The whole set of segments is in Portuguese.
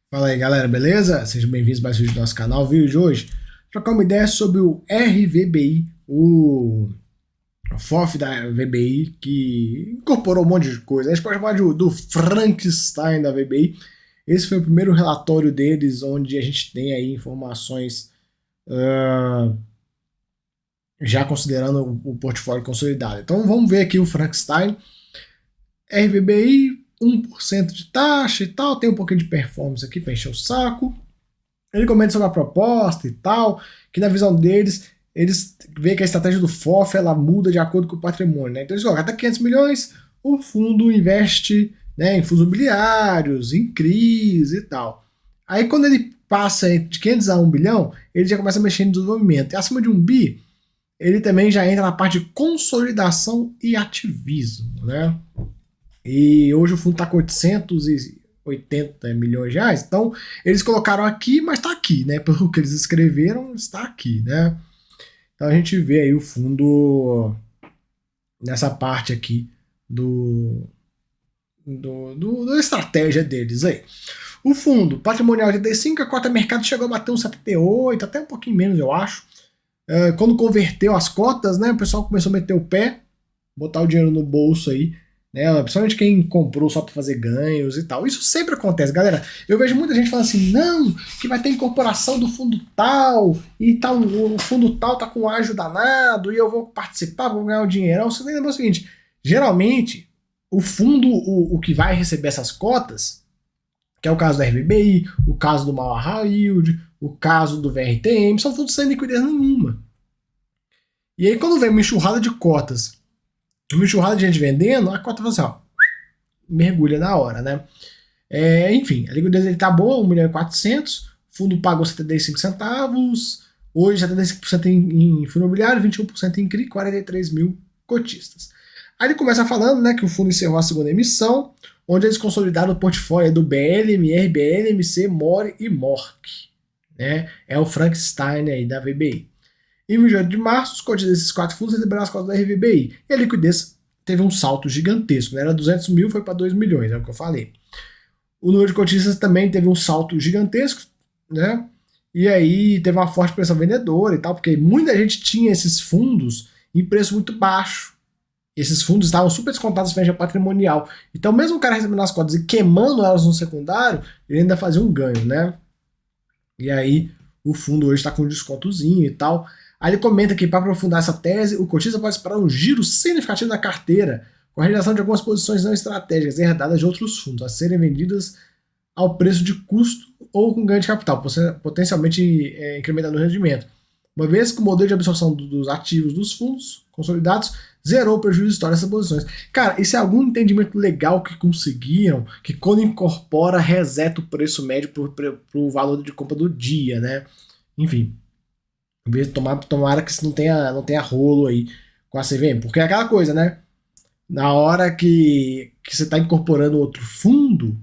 Fala aí, galera, beleza? Sejam bem-vindos a mais um vídeo do nosso canal. O vídeo de hoje, trocar uma ideia sobre o RVBI, o FOF da VBI, que incorporou um monte de coisa. A gente pode chamar do Frankenstein da VBI. Esse foi o primeiro relatório deles, onde a gente tem aí informações já considerando o portfólio consolidado. Então vamos ver aqui o Frankenstein. RVBI, 1% de taxa e tal, tem um pouquinho de performance aqui para encher o saco. Ele comenta sobre a proposta e tal, que na visão deles, eles veem que a estratégia do FOF ela muda de acordo com o patrimônio, né? Então eles colocam até 500 milhões, o fundo investe, né, em fundos imobiliários, em CRIs e tal. Aí quando ele passa de 500 a 1 bilhão, ele já começa a mexer em desenvolvimento. E acima de 1 bi, ele também já entra na parte de consolidação e ativismo, né? E hoje o fundo está com 880 milhões de reais. Então, eles colocaram aqui, mas está aqui, né? Pelo que eles escreveram, está aqui, né? Então a gente vê aí o fundo nessa parte aqui da estratégia deles aí. O fundo patrimonial de 85, a cota mercado chegou a bater uns 78, até um pouquinho menos, eu acho. Quando converteu as cotas, né? O pessoal começou a meter o pé, botar o dinheiro no bolso aí, né? Principalmente quem comprou só para fazer ganhos e tal. Isso sempre acontece, galera. Eu vejo muita gente falando assim, não, que vai ter incorporação do fundo tal, e tal, o fundo tal tá com um ágio danado, e eu vou participar, vou ganhar um dinheirão. Você tem que lembrar o seguinte, geralmente, o fundo, o que vai receber essas cotas, que é o caso da RVBI, o caso do Mauer High Yield, o caso do VRTM, são fundos sem liquidez nenhuma. E aí quando vem uma enxurrada de cotas, uma enxurrada de gente vendendo, a cota vai assim, ó, mergulha na hora, né? Enfim, a liquidez dele tá boa, 1 milhão e 400, o fundo pagou 75 centavos, hoje 75% em fundo imobiliário, 21% em CRI, 43 mil cotistas. Aí ele começa falando, né, que o fundo encerrou a segunda emissão, onde eles consolidaram o portfólio do BLMR, BLMC, MORE e MORC. Né? É o Frankenstein aí da VBI. Em 28 de março, os cotistas desses 4 fundos receberam as cotas da RVBI. E a liquidez teve um salto gigantesco. Né? Era 200 mil, foi para 2 milhões, é o que eu falei. O número de cotistas também teve um salto gigantesco, né? E aí teve uma forte pressão vendedora e tal, porque muita gente tinha esses fundos em preço muito baixo. Esses fundos estavam super descontados frente ao patrimonial. Então, mesmo o cara recebendo as cotas e queimando elas no secundário, ele ainda fazia um ganho, né? E aí, o fundo hoje está com um descontozinho e tal. Aí ele comenta que, para aprofundar essa tese, o cotista pode esperar um giro significativo na carteira, com a realização de algumas posições não estratégicas herdadas de outros fundos, a serem vendidas ao preço de custo ou com ganho de capital, potencialmente incrementando o rendimento. Uma vez que o modelo de absorção dos ativos dos fundos consolidados zerou o prejuízo histórico dessas posições. Cara, isso é algum entendimento legal que conseguiram, que quando incorpora, reseta o preço médio pro valor de compra do dia, né? Enfim, tomara que isso não tenha rolo aí com a CVM, porque é aquela coisa, né? Na hora que você está incorporando outro fundo,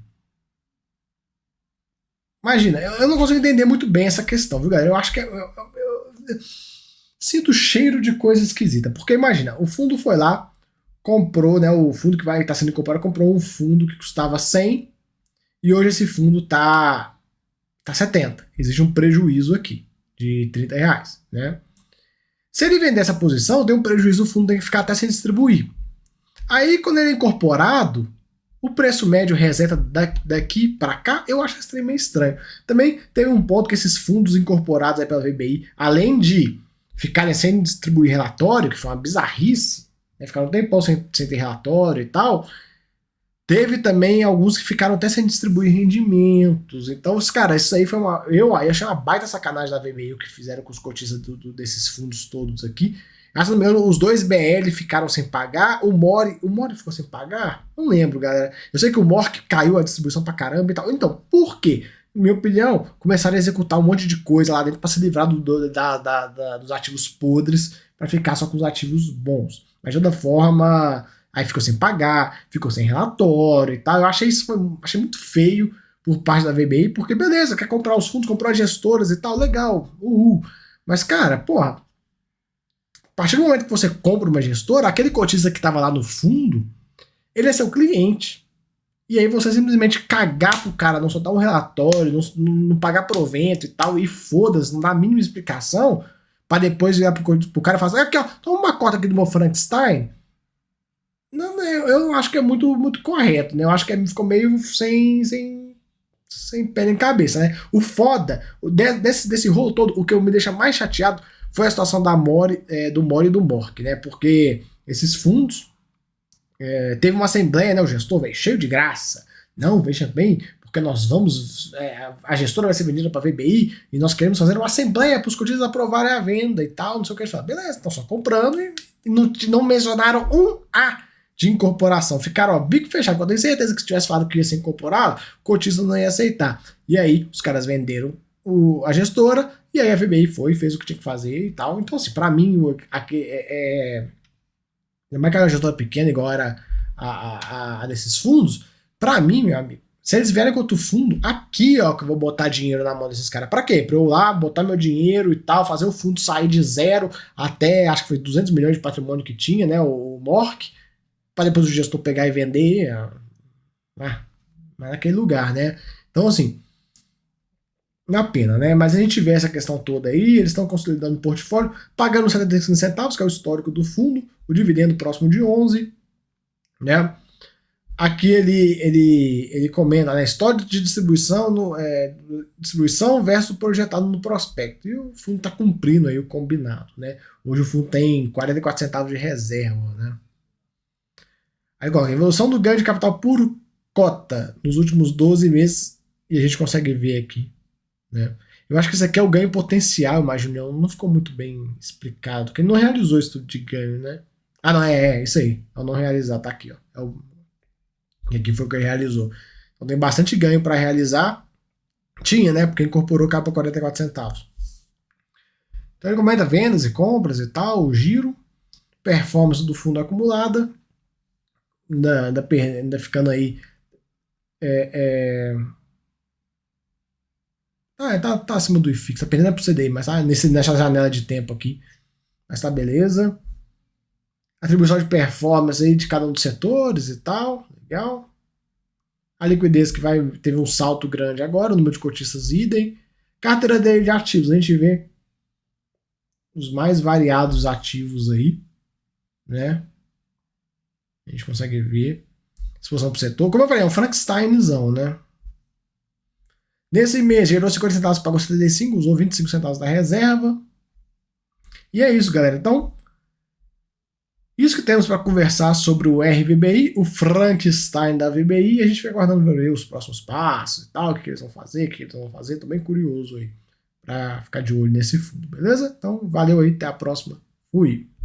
imagina, eu não consigo entender muito bem essa questão, viu, galera? Eu acho que eu sinto cheiro de coisa esquisita. Porque imagina, o fundo foi lá, comprou, né? O fundo que vai estar sendo incorporado comprou um fundo que custava 100 e hoje esse fundo tá 70. Existe um prejuízo aqui de 30 reais, né? Se ele vender essa posição, tem um prejuízo, o fundo tem que ficar até sem distribuir. Aí, quando ele é incorporado, o preço médio reseta daqui para cá, eu acho extremamente estranho. Também tem um ponto que esses fundos incorporados aí pela VBI, além de ficarem sem distribuir relatório, que foi uma bizarrice, né? Ficaram um tempão sem ter relatório e tal, teve também alguns que ficaram até sem distribuir rendimentos. Então, cara, isso aí foi uma. Eu achei uma baita sacanagem da VBI o que fizeram com os cotistas desses fundos todos aqui. Os dois BL ficaram sem pagar, o Mori ficou sem pagar? Não lembro, galera. Eu sei que o Mork caiu a distribuição pra caramba e tal. Então, por quê? Na minha opinião, começaram a executar um monte de coisa lá dentro para se livrar dos ativos podres para ficar só com os ativos bons. Mas de toda forma, aí ficou sem pagar, ficou sem relatório e tal. Eu achei muito feio por parte da VBI, porque beleza, quer comprar os fundos, comprou as gestoras e tal, legal, uhul. Mas, cara, porra, a partir do momento que você compra uma gestora, aquele cotista que estava lá no fundo, ele é seu cliente. e aí você simplesmente cagar pro cara, não soltar um relatório, não pagar provento e tal, e foda-se, não dá a mínima explicação, pra depois virar pro cara e falar assim, aqui ó, toma uma cota aqui do meu Frankenstein. Não, eu acho que é muito correto, né? Eu acho que ficou meio sem pé nem cabeça, né? O foda, desse rolo todo, o que me deixa mais chateado foi a situação da do Mori e do Mork, né? Porque esses fundos, teve uma assembleia, né? O gestor veio cheio de graça. Não, veja bem, porque nós vamos. A gestora vai ser vendida para a VBI e nós queremos fazer uma assembleia para os cotistas aprovarem a venda e tal, não sei o que. Eles falaram, beleza, estão só comprando e não mencionaram um A de incorporação. Ficaram, ó, bico fechado. Eu tenho certeza que se tivesse falado que ia ser incorporado, o cotista não ia aceitar. E aí, os caras venderam a gestora e aí a VBI foi e fez o que tinha que fazer e tal. Então, assim, pra mim, mais que era uma gestora pequena, igual era a desses fundos, pra mim, meu amigo, se eles vierem com outro fundo, aqui, ó, que eu vou botar dinheiro na mão desses caras. Pra quê? Pra eu lá botar meu dinheiro e tal, fazer o fundo sair de zero até, acho que foi 200 milhões de patrimônio que tinha, né, o Mork, pra depois o gestor pegar e vender, naquele lugar, né. Então, assim, na pena, né? Mas a gente vê essa questão toda aí, eles estão consolidando o portfólio, pagando 75 centavos, que é o histórico do fundo, o dividendo próximo de 11, né? Aqui ele comenta, né? História de distribuição, distribuição versus projetado no prospecto. E o fundo está cumprindo aí o combinado, né? Hoje o fundo tem 44 centavos de reserva, né? Aí, igual, a evolução do ganho de capital por cota nos últimos 12 meses, e a gente consegue ver aqui, né? Eu acho que isso aqui é o ganho potencial, imagino. Não ficou muito bem explicado, porque ele não realizou estudo de ganho, né? Ah, não, isso aí. É o não realizar, tá aqui, ó. E aqui foi o que ele realizou. Então tem bastante ganho para realizar. Tinha, né? Porque incorporou capa 44 centavos. Então ele comenta vendas e compras e tal, o giro, performance do fundo acumulada, ainda ficando aí. Tá acima do IFIX, tá perdendo pro CDI, mas tá nessa janela de tempo aqui. Mas tá beleza. Atribuição de performance aí de cada um dos setores e tal. Legal. A liquidez que teve um salto grande agora, o número de cotistas idem. Carteira de ativos, a gente vê os mais variados ativos aí, né? A gente consegue ver. Exposição pro setor. Como eu falei, é um Frankensteinzão, né? Nesse mês, gerou 50 centavos, pagou 75, usou 25 centavos da reserva. E é isso, galera. Então, isso que temos para conversar sobre o RVBI, o Frankenstein da VBI, e a gente vai aguardando ver os próximos passos e tal, o que eles vão fazer, o que eles vão fazer. Tô bem curioso aí para ficar de olho nesse fundo, beleza? Então, valeu aí, até a próxima. Fui!